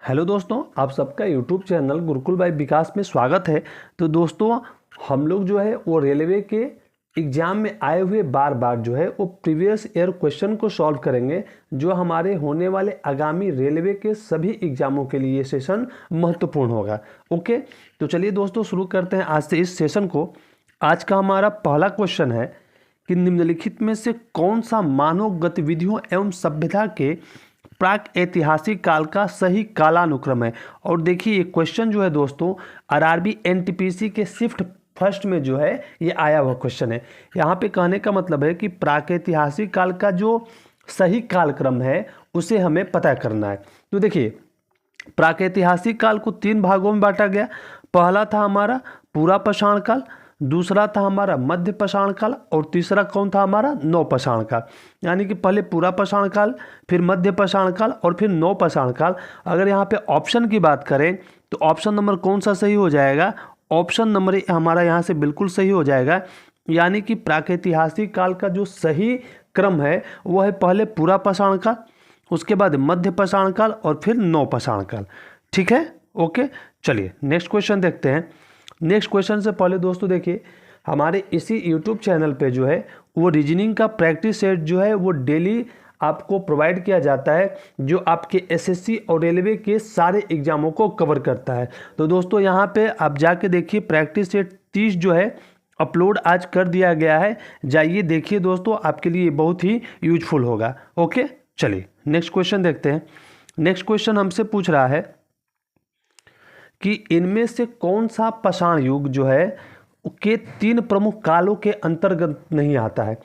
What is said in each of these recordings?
Hello दोस्तों, आप सबका यूट्यूब चैनल गुरुकुल बाई विकास में स्वागत है। तो दोस्तों, हम लोग जो है वो रेलवे के एग्ज़ाम में आए हुए बार बार जो है वो प्रीवियस ईयर क्वेश्चन को सॉल्व करेंगे, जो हमारे होने वाले आगामी रेलवे के सभी एग्ज़ामों के लिए ये सेशन महत्वपूर्ण होगा। ओके, तो चलिए दोस्तों शुरू करते हैं आज से इस सेशन को। आज का हमारा पहला क्वेश्चन है कि निम्नलिखित में से कौन सा मानव गतिविधियों एवं सभ्यता के प्राक ऐतिहासिक काल का सही कालानुक्रम है। और देखिए, ये क्वेश्चन जो है दोस्तों आरआरबी एनटीपीसी के शिफ्ट फर्स्ट में जो है ये आया हुआ क्वेश्चन है। यहाँ पे कहने का मतलब है कि प्रागैतिहासिक काल का जो सही कालक्रम है उसे हमें पता करना है। तो देखिए, प्रागैतिहासिक काल को 3 भागों में बांटा गया। पहला था हमारा पूरा पाषाण काल, दूसरा था हमारा मध्य पाषाण काल और तीसरा कौन था हमारा नव पाषाण काल। यानी कि पहले पूरा पाषाण काल, फिर मध्य पाषाण काल और फिर नव पाषाण काल। अगर यहाँ पे ऑप्शन की बात करें तो ऑप्शन नंबर कौन सा सही हो जाएगा? ऑप्शन नंबर हमारा यहाँ से बिल्कुल सही हो जाएगा। यानी कि प्रागैतिहासिक काल का जो सही क्रम है वो है पहले पूरा पाषाण काल, उसके बाद मध्य पाषाण काल और फिर नव पाषाण काल। ठीक है, ओके। चलिए नेक्स्ट क्वेश्चन देखते हैं। नेक्स्ट क्वेश्चन से पहले दोस्तों देखिए, हमारे इसी यूट्यूब चैनल पे जो है वो रीजनिंग का प्रैक्टिस सेट जो है वो डेली आपको प्रोवाइड किया जाता है, जो आपके एसएससी और रेलवे के सारे एग्जामों को कवर करता है। तो दोस्तों यहाँ पे आप जाके देखिए, प्रैक्टिस सेट 30 जो है अपलोड आज कर दिया गया है। जाइए देखिए दोस्तों, आपके लिए बहुत ही यूजफुल होगा। ओके, चलिए नेक्स्ट क्वेश्चन देखते हैं। नेक्स्ट क्वेश्चन हमसे पूछ रहा है कि इनमें से कौन सा पाषाण युग जो है के 3 प्रमुख कालों के अंतर्गत नहीं आता है।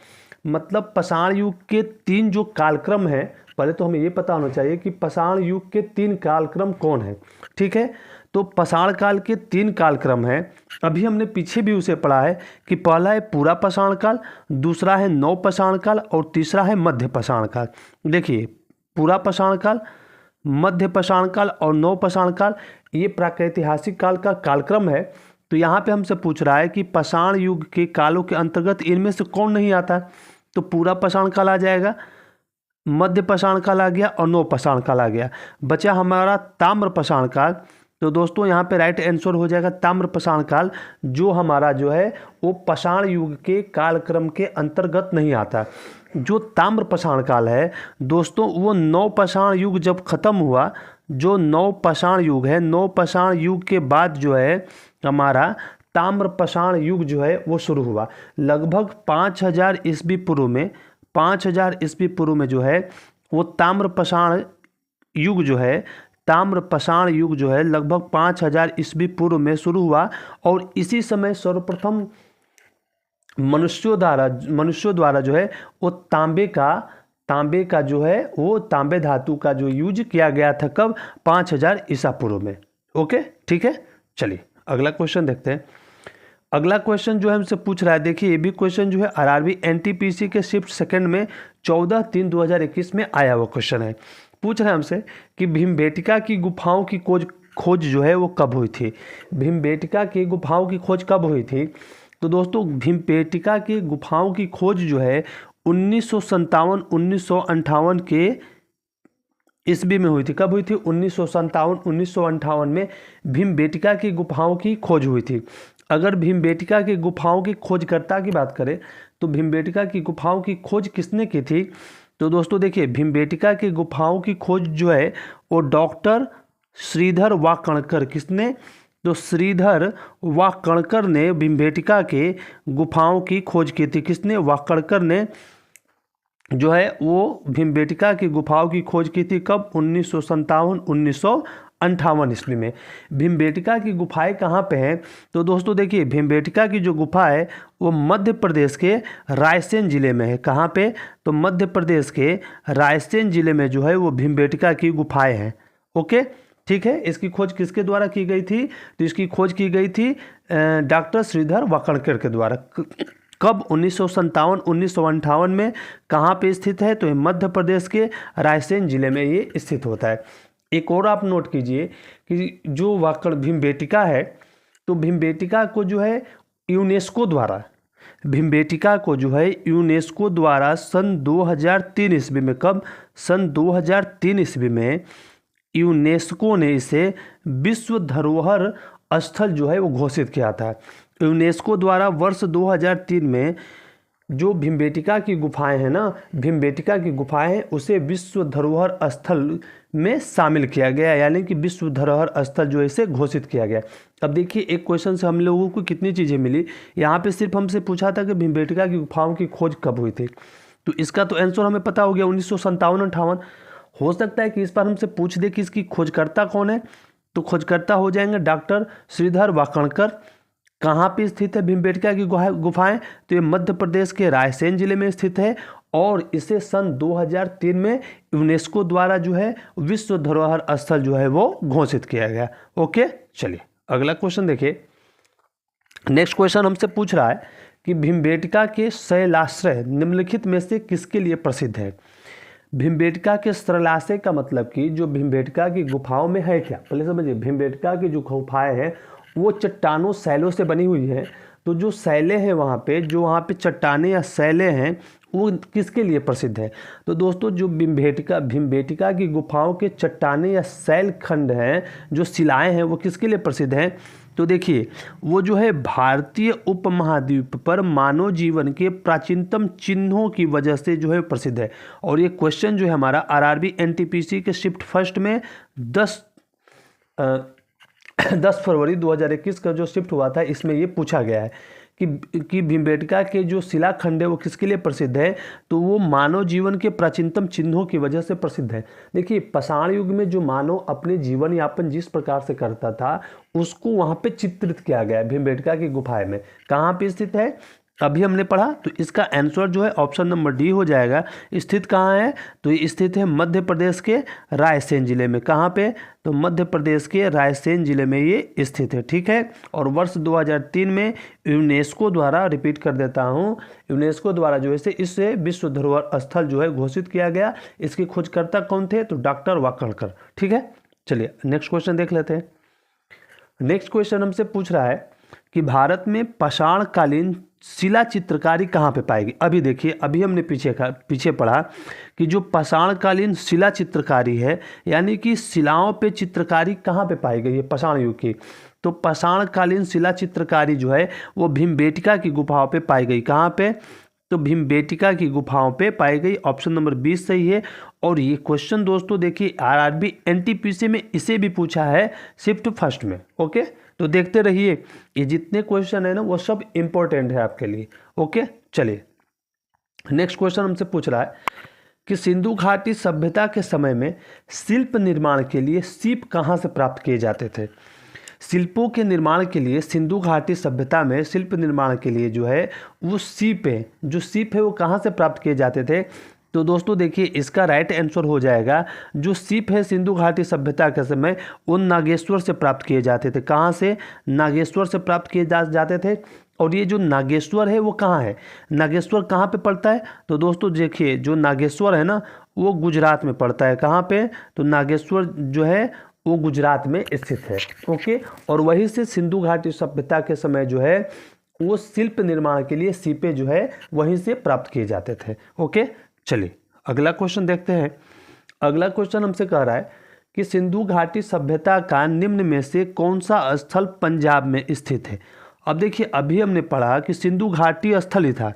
मतलब पाषाण युग के 3 जो कालक्रम हैं, पहले तो हमें ये पता होना चाहिए कि पाषाण युग के 3 कालक्रम कौन है। ठीक है, तो पाषाण काल के 3 कालक्रम हैं। अभी हमने पीछे भी उसे पढ़ा है कि पहला है पूरा पाषाण काल, दूसरा है नव पाषाण काल और तीसरा है मध्य पाषाण काल। देखिए, पूरा पाषाण काल, मध्य पाषाण काल और नव पाषाण काल ये प्रागैतिहासिक काल का कालक्रम है। तो यहाँ पे हमसे पूछ रहा है कि पाषाण युग के कालों के अंतर्गत इनमें से कौन नहीं आता है। तो पूरा पाषाण काल आ जाएगा, मध्य पाषाण काल आ गया और नव पाषाण काल आ गया। बचा हमारा ताम्र पाषाण काल। तो दोस्तों यहाँ पे राइट आंसर हो जाएगा ताम्र पाषाण काल, जो हमारा जो है वो पाषाण युग के कालक्रम के अंतर्गत नहीं आता। जो ताम्र पाषाण काल है दोस्तों, वो नव पाषाण युग जब खत्म हुआ, जो नव पाषाण युग है, नव पाषाण युग के बाद जो है हमारा ताम्र पाषाण युग जो है वो शुरू हुआ। लगभग 5000 ईस्वी पूर्व में, 5000 ईस्वी पूर्व में जो है वो ताम्र पाषाण युग जो है, ताम्र पाषाण युग जो है लगभग 5000 ईस्वी पूर्व में शुरू हुआ। और इसी समय सर्वप्रथम मनुष्यों द्वारा जो है वो तांबे का जो है वो तांबे धातु का जो यूज किया गया था, कब? 5000 ईसा पूर्व में। ओके, ठीक है। चलिए अगला क्वेश्चन देखते हैं। अगला क्वेश्चन जो है हमसे पूछ रहा है, देखिए ये भी क्वेश्चन जो है आरआरबी एनटीपीसी के शिफ्ट सेकंड में 14/3/2021 में आया हुआ क्वेश्चन है। पूछ रहे हैं हमसे कि भीमबेटका की गुफाओं की खोज जो है वो कब हुई थी। भीमबेटका की गुफाओं की खोज कब हुई थी? तो दोस्तों, भीमबेटका की गुफाओं की खोज जो है 1957-1958 के ईस्वी में हुई थी। कब हुई थी? 1957-1958 में भीमबेटका की गुफाओं की खोज हुई थी। अगर भीमबेटका की गुफाओं की खोजकर्ता की बात करें तो भीमबेटका की गुफाओं की खोज किसने की थी? तो दोस्तों देखिए, भीमबेटका की गुफाओं की खोज जो है वो डॉक्टर श्रीधर वाकणकर, किसने? तो श्रीधर वाकणकर ने भीमबेटका के गुफाओं की खोज की थी। किसने? वाकणकर ने जो है वो भीमबेटका की गुफाओं की खोज की थी। कब? 1957-1958 ईस्वी में। भीमबेटका की गुफाएं कहाँ पे हैं? तो दोस्तों देखिए, भीमबेटका की जो गुफा है वो मध्य प्रदेश के रायसेन जिले में है। कहाँ पे? तो मध्य प्रदेश के रायसेन जिले में जो है वो भीमबेटका की गुफाएं हैं। ओके, ठीक है। इसकी खोज किसके द्वारा की गई थी? तो इसकी खोज की गई थी डॉक्टर श्रीधर वाकणकर के द्वारा। कब? 1957-1958 में। कहाँ पे स्थित है? तो ये मध्य प्रदेश के रायसेन जिले में ये स्थित होता है। एक और आप नोट कीजिए कि जो भीमबेटका है, तो भीमबेटका को जो है यूनेस्को द्वारा सन 2003 ईस्वी में, कब? सन 2003 ईस्वी में यूनेस्को ने इसे विश्व धरोहर स्थल जो है वो घोषित किया था। यूनेस्को द्वारा वर्ष 2003 में जो भीमबेटका की गुफाएं हैं ना, भीमबेटका की गुफाएं हैं, उसे विश्व धरोहर स्थल में शामिल किया गया, यानी कि विश्व धरोहर स्थल जो है इसे घोषित किया गया। अब देखिए एक क्वेश्चन से हम लोगों को कितनी चीज़ें मिली। यहाँ पे सिर्फ हमसे पूछा था कि भीमबेटका की गुफाओं की खोज कब हुई थी, तो इसका तो आंसर हमें पता हो गया 1957-58। हो सकता है कि इस बार हमसे पूछ दे कि इसकी खोजकर्ता कौन है, तो खोजकर्ता हो जाएंगे डॉक्टर श्रीधर वाकणकर। कहाँ पे स्थित है भीमबेटका की गुफाएं, तो ये मध्य प्रदेश के रायसेन जिले में स्थित है और इसे सन 2003 में यूनेस्को द्वारा जो है विश्व धरोहर स्थल जो है वो घोषित किया गया। ओके, चलिए अगला क्वेश्चन देखिए। नेक्स्ट क्वेश्चन हमसे पूछ रहा है कि भीमबेटका के शैलाश्रय निम्नलिखित में से किसके लिए प्रसिद्ध है। भीमबेटका के शैलाश्रय का मतलब कि जो भीमबेटका की गुफाओं में है क्या, पहले समझिए। भीमबेटका की जो गुफाएं हैं वो चट्टानों शैलों से बनी हुई है। तो जो शैलें हैं वहाँ पे, जो वहाँ पे चट्टानें या शैलें हैं, वो किसके लिए प्रसिद्ध है। तो दोस्तों जो भीमबेटका की गुफाओं के चट्टानें या शैल खंड हैं, जो शिलाएं हैं, वो किसके लिए प्रसिद्ध हैं। तो देखिए वो जो है भारतीय उपमहाद्वीप पर मानव जीवन के प्राचीनतम चिन्हों की वजह से जो है प्रसिद्ध है। और ये क्वेश्चन जो है हमारा आरआरबी एनटीपीसी के शिफ्ट फर्स्ट में 10 फरवरी 2021 का जो शिफ्ट हुआ था, इसमें ये पूछा गया है कि भीमबेटका के जो शिलाखंड है वो किसके लिए प्रसिद्ध है। तो वो मानव जीवन के प्राचीनतम चिन्हों की वजह से प्रसिद्ध है। देखिए पाषाण युग में जो मानव अपने जीवन यापन जिस प्रकार से करता था उसको वहाँ पे चित्रित किया गया है भीमबेटका की गुफाएं में। कहाँ पे स्थित है अभी हमने पढ़ा, तो इसका आंसर जो है ऑप्शन नंबर डी हो जाएगा। स्थित कहाँ है, तो ये स्थित है मध्य प्रदेश के रायसेन जिले में। कहाँ पे, तो मध्य प्रदेश के रायसेन जिले में ये स्थित है, ठीक है। और वर्ष 2003 में यूनेस्को द्वारा, रिपीट कर देता हूँ, यूनेस्को द्वारा जो है इसे विश्व धरोहर स्थल जो है घोषित किया गया। इसके खोजकर्ता कौन थे, तो डॉक्टर वाकणकर, ठीक है। चलिए नेक्स्ट क्वेश्चन देख लेते हैं। नेक्स्ट क्वेश्चन हमसे पूछ रहा है कि भारत में पाषाणकालीन शिला चित्रकारी कहाँ पे पाएगी। अभी देखिए, अभी हमने पीछे पढ़ा कि जो पाषाणकालीन शिला चित्रकारी है, यानी कि शिलाओं पे चित्रकारी कहाँ पे पाई गई है पाषाण युग की। तो पाषाणकालीन शिला चित्रकारी जो है वो भीमबेटका की गुफाओं पे पाई गई। कहाँ पे, तो भीमबेटका की गुफाओं पे पाई गई। ऑप्शन नंबर 20 सही है। और ये क्वेश्चन दोस्तों देखिए आरआरबी एनटीपीसी में इसे भी पूछा है शिफ्ट फर्स्ट में। ओके, तो देखते रहिए, ये जितने क्वेश्चन है ना वो सब इंपॉर्टेंट है आपके लिए। ओके, चलिए नेक्स्ट क्वेश्चन हमसे पूछ रहा है कि सिंधु घाटी सभ्यता के समय में शिल्प निर्माण के लिए सीप कहाँ से प्राप्त किए जाते थे। शिल्पों के निर्माण के लिए सिंधु घाटी सभ्यता में शिल्प निर्माण के लिए जो है वो सीप है वो कहाँ से प्राप्त किए जाते थे। तो दोस्तों देखिए इसका राइट आंसर हो जाएगा, जो सीप है सिंधु घाटी सभ्यता के समय वो नागेश्वर से प्राप्त किए जाते थे। कहाँ से, नागेश्वर से प्राप्त किए जाते थे। और ये जो नागेश्वर है वो कहाँ है, नागेश्वर कहाँ पे पड़ता है। तो दोस्तों देखिए जो नागेश्वर है ना वो गुजरात में पड़ता है। कहाँ पे, तो नागेश्वर जो है वो गुजरात में स्थित है। ओके, और वहीं से सिंधु घाटी सभ्यता के समय जो है वो शिल्प निर्माण के लिए सीपे जो है वहीं से प्राप्त किए जाते थे। ओके, चलिए अगला क्वेश्चन देखते हैं। अगला क्वेश्चन हमसे कह रहा है कि सिंधु घाटी सभ्यता का निम्न में से कौन सा स्थल पंजाब में स्थित है। अब देखिए अभी हमने पढ़ा कि सिंधु घाटी स्थल ही था,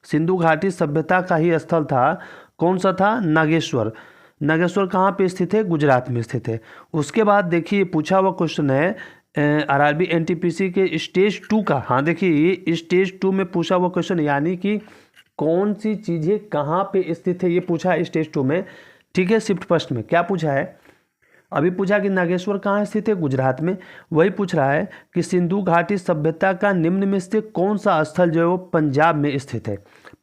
सिंधु घाटी सभ्यता का ही स्थल था। कौन सा था, नागेश्वर। नागेश्वर कहाँ पे स्थित है, गुजरात में स्थित है। उसके बाद देखिए पूछा हुआ क्वेश्चन है आरआरबी एनटीपीसी के स्टेज 2 का। हाँ देखिए ये स्टेज 2 में पूछा हुआ क्वेश्चन, यानी कि कौन सी चीज़ें कहाँ पे स्थित है ये पूछा है स्टेज 2 में, ठीक है। शिफ्ट फर्स्ट में क्या पूछा है, अभी पूछा कि नागेश्वर कहाँ स्थित है, गुजरात में। वही पूछ रहा है कि सिंधु घाटी सभ्यता का निम्न में से कौन सा स्थल जो है वो पंजाब में स्थित है।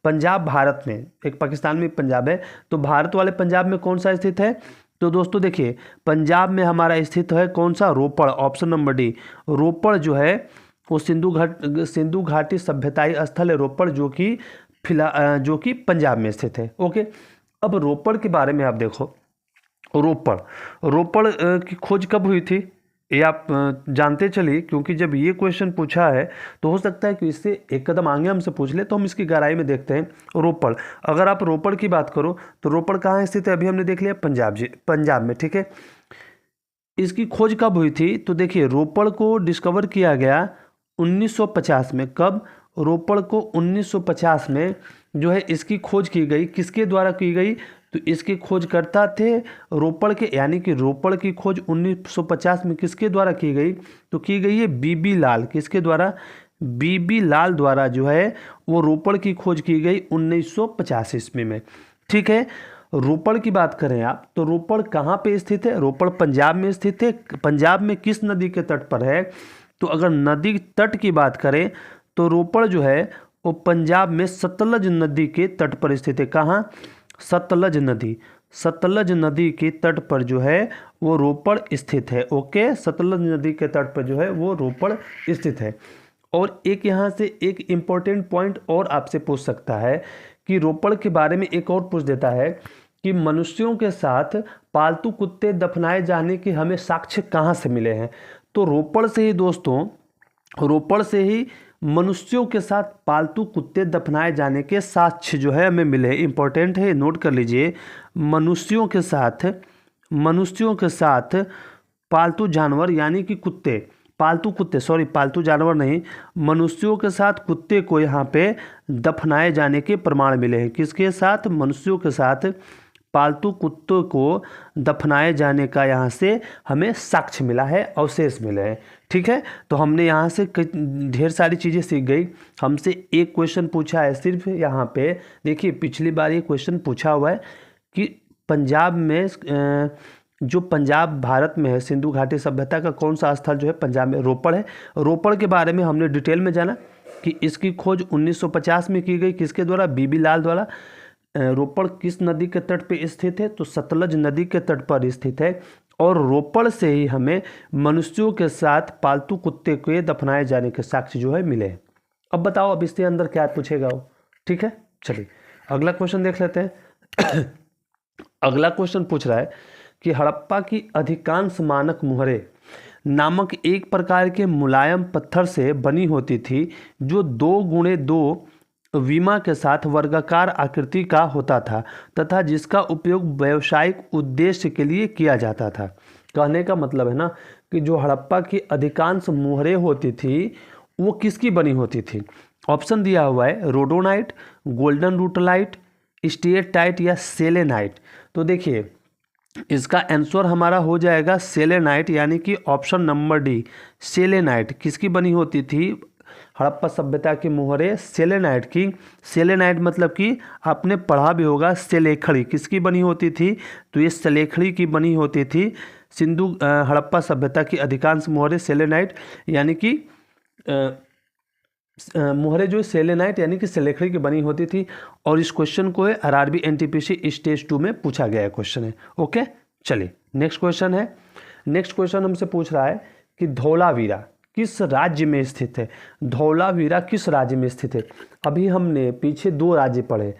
पंजाब भारत में, एक पाकिस्तान में पंजाब है, तो भारत वाले पंजाब में कौन सा स्थित है। तो दोस्तों देखिए पंजाब में हमारा स्थित है कौन सा, रोपड़। ऑप्शन नंबर डी, रोपड़ जो है वो सिंधु घाटी सभ्यताई स्थल है रोपड़, जो कि पंजाब में स्थित है। ओके, अब रोपड़ के बारे में आप देखो, रोपड़ की खोज कब हुई थी ये आप जानते चलिए, क्योंकि जब ये क्वेश्चन पूछा है तो हो सकता है कि इससे एक कदम आगे हमसे पूछ ले, तो हम इसकी गहराई में देखते हैं। रोपड़, अगर आप रोपड़ की बात करो तो रोपड़ कहाँ स्थित है, अभी हमने देख लिया पंजाब में, ठीक है। इसकी खोज कब हुई थी? तो देखिए रोपड़ को डिस्कवर किया गया 1950 में। कब? रोपड़ को 1950 में जो है इसकी खोज की गई। किसके द्वारा की गई? तो इसके खोजकर्ता थे रोपड़ के, यानी कि रोपड़ की खोज 1950 में किसके द्वारा की गई? तो की गई है बीबी लाल। किसके द्वारा? बीबी लाल द्वारा जो है वो रोपड़ की खोज की गई 1950 ईस्वी में। ठीक है, रोपड़ की बात करें आप तो रोपड़ कहाँ पे स्थित है? रोपड़ पंजाब में स्थित है। पंजाब में किस नदी के तट पर है? तो अगर नदी तट की बात करें तो रोपड़ जो है वो पंजाब में सतलज नदी के तट पर स्थित है। कहाँ? सतलज नदी। सतलज नदी के तट पर जो है वो रोपड़ स्थित है। ओके, सतलज नदी के तट पर जो है वो रोपड़ स्थित है। और एक यहाँ से एक इम्पोर्टेंट पॉइंट और आपसे पूछ सकता है कि रोपड़ के बारे में एक और पूछ देता है कि मनुष्यों के साथ पालतू कुत्ते दफनाए जाने के हमें साक्ष्य कहाँ से मिले हैं? तो रोपड़ से ही दोस्तों, रोपड़ से ही मनुष्यों के साथ पालतू कुत्ते दफनाए जाने के साक्ष्य जो है हमें मिले। इंपॉर्टेंट है, नोट कर लीजिए। मनुष्यों के साथ पालतू जानवर यानी कि कुत्ते, पालतू जानवर नहीं, मनुष्यों के साथ कुत्ते को यहाँ पे दफनाए जाने के प्रमाण मिले हैं। किसके साथ? मनुष्यों के साथ पालतू कुत्तों को दफनाए जाने का यहाँ से हमें साक्ष्य मिला है, अवशेष मिले हैं। ठीक है, तो हमने यहाँ से ढेर सारी चीज़ें सीख गई। हमसे एक क्वेश्चन पूछा है सिर्फ यहाँ पे। देखिए पिछली बार ये क्वेश्चन पूछा हुआ है कि पंजाब में जो पंजाब भारत में है, सिंधु घाटी सभ्यता का कौन सा स्थल जो है पंजाब में? रोपड़ है। रोपड़ के बारे में हमने डिटेल में जाना कि इसकी खोज 1950 में की गई। किसके द्वारा? बीबी लाल द्वारा। रोपड़ किस नदी के तट पे स्थित है? तो सतलज नदी के तट पर स्थित है। और रोपड़ से ही हमें मनुष्यों के साथ पालतू कुत्ते के दफनाए जाने के साक्ष्य जो है मिले। अब बताओ अब इसके अंदर क्या पूछेगा वो। ठीक है, चलिए अगला क्वेश्चन देख लेते हैं। अगला क्वेश्चन पूछ रहा है कि हड़प्पा की अधिकांश मानक मुहरें नामक एक प्रकार के मुलायम पत्थर से बनी होती थी जो 2x2 विमा के साथ वर्गाकार आकृति का होता था तथा जिसका उपयोग व्यावसायिक उद्देश्य के लिए किया जाता था। कहने का मतलब है ना कि जो हड़प्पा की अधिकांश मुहरें होती थी वो किसकी बनी होती थी? ऑप्शन दिया हुआ है रोडोनाइट, गोल्डन रूटलाइट, स्टेटाइट या सेलेनाइट। तो देखिए इसका आंसर हमारा हो जाएगा सेलेनाइट, यानी कि ऑप्शन नंबर डी सेलेनाइट। किसकी बनी होती थी हड़प्पा सभ्यता की मुहरें? सेलेनाइट की। सेलेनाइट मतलब कि आपने पढ़ा भी होगा सेलेखड़ी किसकी बनी होती थी? तो ये सेलेखड़ी की बनी होती थी। सिंधु हड़प्पा सभ्यता की अधिकांश मुहरें सेलेनाइट यानी कि मुहरें जो सेलेनाइट यानी कि सेलेखड़ी की बनी होती थी। और इस क्वेश्चन को है आरआरबी एनटीपीसी स्टेज 2 में पूछा गया क्वेश्चन है। ओके, चलिए नेक्स्ट क्वेश्चन है। नेक्स्ट क्वेश्चन हमसे पूछ रहा है कि धौलावीरा किस राज्य में स्थित है? धौलावीरा किस राज्य में स्थित है? अभी हमने पीछे 2 राज्य पढ़े।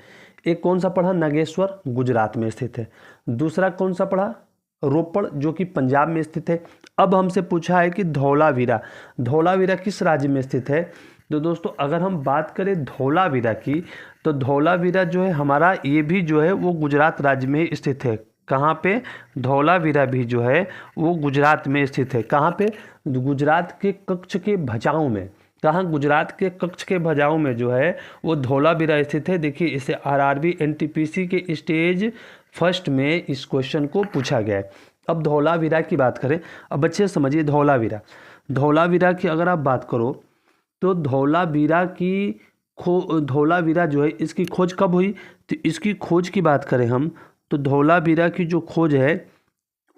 एक कौन सा पढ़ा? नागेश्वर, गुजरात में स्थित है। दूसरा कौन सा पढ़ा? रोपड़, जो कि पंजाब में स्थित है। अब हमसे पूछा है कि धौलावीरा, धौलावीरा किस राज्य में स्थित है? तो दोस्तों अगर हम बात करें धौलावीरा की तो धौलावीरा जो है हमारा ये भी जो है वो गुजरात राज्य में स्थित है। कहाँ पे? धौलावीरा भी जो है वो गुजरात में स्थित है। कहाँ पे? गुजरात के कच्छ के भचाऊ में। कहाँ? गुजरात के कच्छ के भचाऊ में जो है वो धौलावीरा स्थित है। देखिए इसे आरआरबी एनटीपीसी के स्टेज फर्स्ट में इस क्वेश्चन को पूछा गया है। अब धौलावीरा की बात करें, अब अच्छे से समझिए धौलावीरा। धौलावीरा की अगर आप बात करो तो धौलावीरा जो है इसकी खोज कब हुई? तो इसकी खोज की बात करें हम तो धौलावीरा की जो खोज है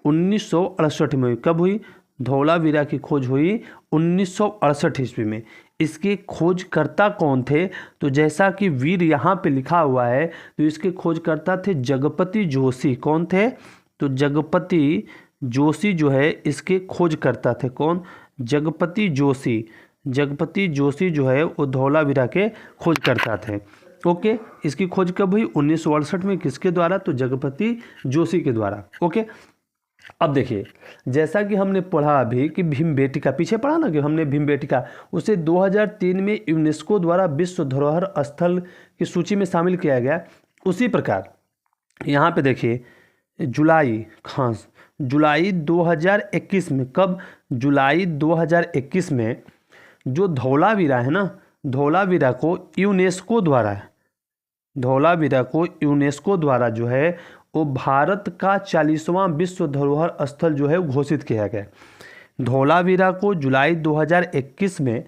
1968 में हुई। कब हुई? धौलावीरा की खोज हुई 1968 ईस्वी में। इसके खोजकर्ता कौन थे? तो जैसा कि वीर यहाँ पे लिखा हुआ है तो इसके खोजकर्ता थे जगपति जोशी। कौन थे? तो जगपति जोशी जो है इसके खोजकर्ता थे। कौन? जगपति जोशी। जगपति जोशी जो है वो धौलावीरा के खोजकर्ता थे। ओके, इसकी खोज कब हुई? 1968 में। किसके द्वारा? तो जगपति जोशी के द्वारा। ओके, अब देखिए जैसा कि हमने पढ़ा अभी कि भीमबेटका, पीछे पढ़ा ना कि हमने भीमबेटका, उसे 2003 में यूनेस्को द्वारा विश्व धरोहर स्थल की सूची में शामिल किया गया। उसी प्रकार यहाँ पे देखिए जुलाई 2021 में, कब? जुलाई 2021 में जो धौलावीरा है ना, धौलावीरा को यूनेस्को द्वारा जो है वो भारत का 40वां विश्व धरोहर स्थल जो है घोषित किया गया। धौलावीरा को जुलाई 2021 में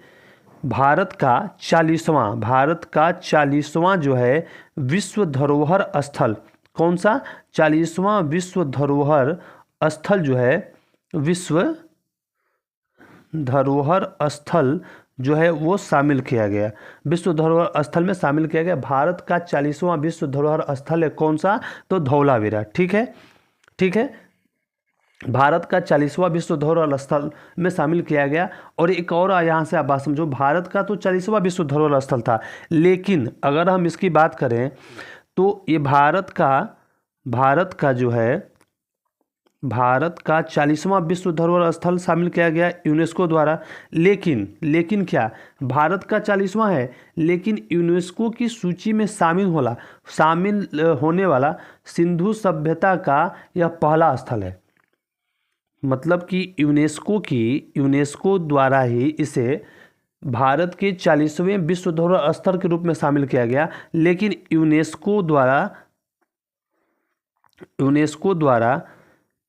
भारत का 40वां जो है विश्व धरोहर स्थल, कौन सा? 40वां विश्व धरोहर स्थल जो है, विश्व धरोहर स्थल जो है वो शामिल किया गया, विश्व धरोहर स्थल में शामिल किया गया। भारत का 40वां विश्व धरोहर स्थल है कौन सा? तो धौलावीरा। ठीक है, भारत का 40वां विश्व धरोहर स्थल में शामिल किया गया। और एक और यहाँ से आप बात समझो, भारत का तो 40वां विश्व धरोहर स्थल था, लेकिन अगर हम इसकी बात करें तो ये भारत का जो है, भारत का 40वां विश्व धरोहर स्थल शामिल किया गया यूनेस्को द्वारा। लेकिन क्या? भारत का 40वां है, लेकिन यूनेस्को की सूची में शामिल होने वाला सिंधु सभ्यता का यह पहला स्थल है। मतलब कि यूनेस्को द्वारा ही इसे भारत के 40वें विश्व धरोहर स्थल के रूप में शामिल किया गया, लेकिन यूनेस्को द्वारा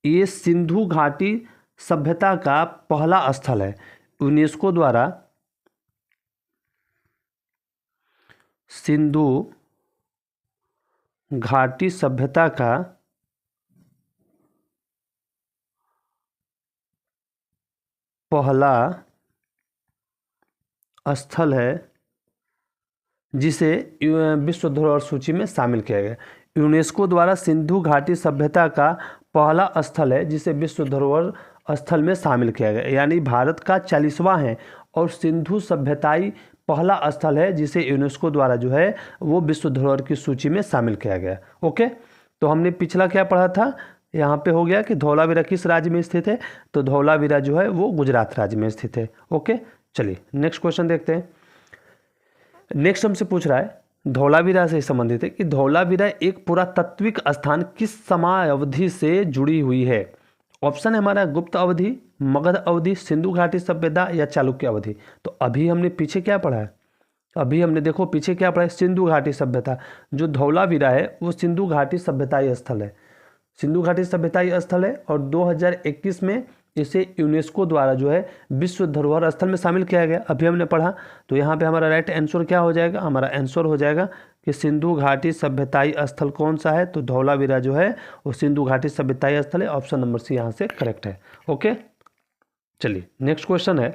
ये सिंधु घाटी सभ्यता का पहला स्थल है। यूनेस्को द्वारा सिंधु घाटी सभ्यता का पहला स्थल है जिसे विश्व धरोहर सूची में शामिल किया गया। यूनेस्को द्वारा सिंधु घाटी सभ्यता का पहला स्थल है जिसे विश्व धरोहर स्थल में शामिल किया गया, यानी भारत का 40वां है और सिंधु सभ्यताई पहला स्थल है जिसे यूनेस्को द्वारा जो है वो विश्व धरोहर की सूची में शामिल किया गया। ओके, तो हमने पिछला क्या पढ़ा था? यहाँ पे हो गया कि धौलावीरा किस राज्य में स्थित है? तो धौलावीरा जो है वो गुजरात राज्य में स्थित है। ओके, चलिए नेक्स्ट क्वेश्चन देखते हैं। नेक्स्ट हमसे पूछ रहा है, धौलावीरा से संबंधित है कि धौलावीरा एक पुरातात्विक स्थान किस समयावधि से जुड़ी हुई है? ऑप्शन है हमारा गुप्त अवधि, मगध अवधि, सिंधु घाटी सभ्यता या चालुक्य अवधि। तो अभी हमने पीछे क्या पढ़ा है? अभी हमने देखो पीछे क्या पढ़ा है? सिंधु घाटी सभ्यता। जो धौलावीरा है वो सिंधु घाटी सभ्यताई स्थल है, सिंधु घाटी सभ्यताई स्थल है, और 2021 में इसे यूनेस्को द्वारा जो है विश्व धरोहर स्थल में शामिल किया गया। अभी हमने पढ़ा, तो यहाँ पे हमारा राइट आंसर क्या हो जाएगा? हमारा आंसर हो जाएगा कि सिंधु घाटी सभ्यताई स्थल कौन सा है? तो धौलावीरा जो है वो सिंधु घाटी सभ्यताई स्थल है। ऑप्शन नंबर सी यहाँ से करेक्ट है। ओके, चलिए नेक्स्ट क्वेश्चन है,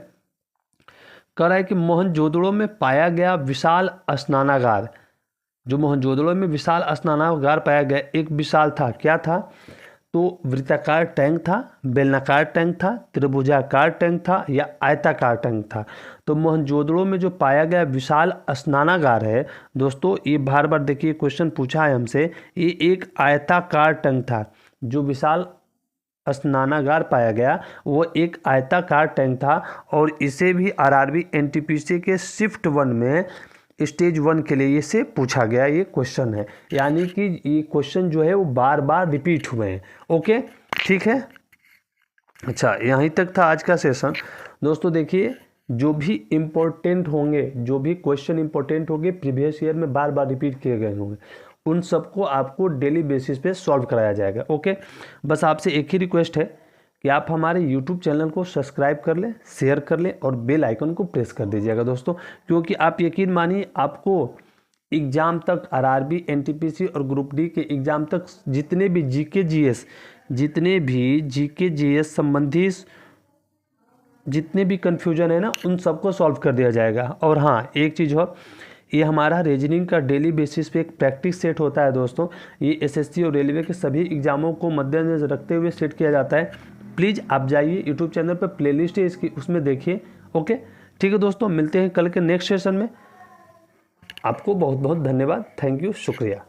कह रहा है कि मोहनजोदड़ो में पाया गया विशाल स्नानागार, जो मोहनजोदड़ो में विशाल स्नानागार पाया गया, एक विशाल था, क्या था? तो वृत्ताकार टैंक था, बेलनाकार टैंक था, त्रिभुजाकार टैंक था या आयताकार टैंक था? तो मोहनजोदड़ो में जो पाया गया विशाल स्नानागार है दोस्तों, ये बार बार देखिए क्वेश्चन पूछा है हमसे, ये एक आयताकार टैंक था। जो विशाल स्नानागार पाया गया वो एक आयताकार टैंक था, और इसे भी आरआरबी एनटीपीसी के शिफ्ट 1 में स्टेज 1 के लिए इसे पूछा गया ये क्वेश्चन है, यानी कि ये क्वेश्चन जो है वो बार बार रिपीट हुए हैं। ओके, ठीक है। अच्छा, यहीं तक था आज का सेशन दोस्तों। देखिए जो भी इम्पोर्टेंट होंगे, जो भी क्वेश्चन इम्पोर्टेंट होंगे प्रीवियस ईयर में बार बार रिपीट किए गए होंगे, उन सबको आपको डेली बेसिस पे सॉल्व कराया जाएगा। ओके, बस आपसे एक ही रिक्वेस्ट है कि आप हमारे YouTube चैनल को सब्सक्राइब कर लें, शेयर कर लें और बेल आइकन को प्रेस कर दीजिएगा दोस्तों, क्योंकि आप यकीन मानिए आपको एग्ज़ाम तक आरआरबी, एनटीपीसी और ग्रुप डी के एग्ज़ाम तक जितने भी जीके जीएस संबंधी जितने भी कन्फ्यूजन है ना, उन सबको सॉल्व कर दिया जाएगा। और हाँ, एक चीज़ और, ये हमारा रीजनिंग का डेली बेसिस पे एक प्रैक्टिस सेट होता है दोस्तों। ये एसएससी और रेलवे के सभी एग्जामों को मद्देनजर रखते हुए सेट किया जाता है। प्लीज़ आप जाइए यूट्यूब चैनल पर प्लेलिस्ट है इसकी, उसमें देखिए। ओके, ठीक है दोस्तों, मिलते हैं कल के नेक्स्ट सेशन में। आपको बहुत बहुत धन्यवाद, थैंक यू, शुक्रिया।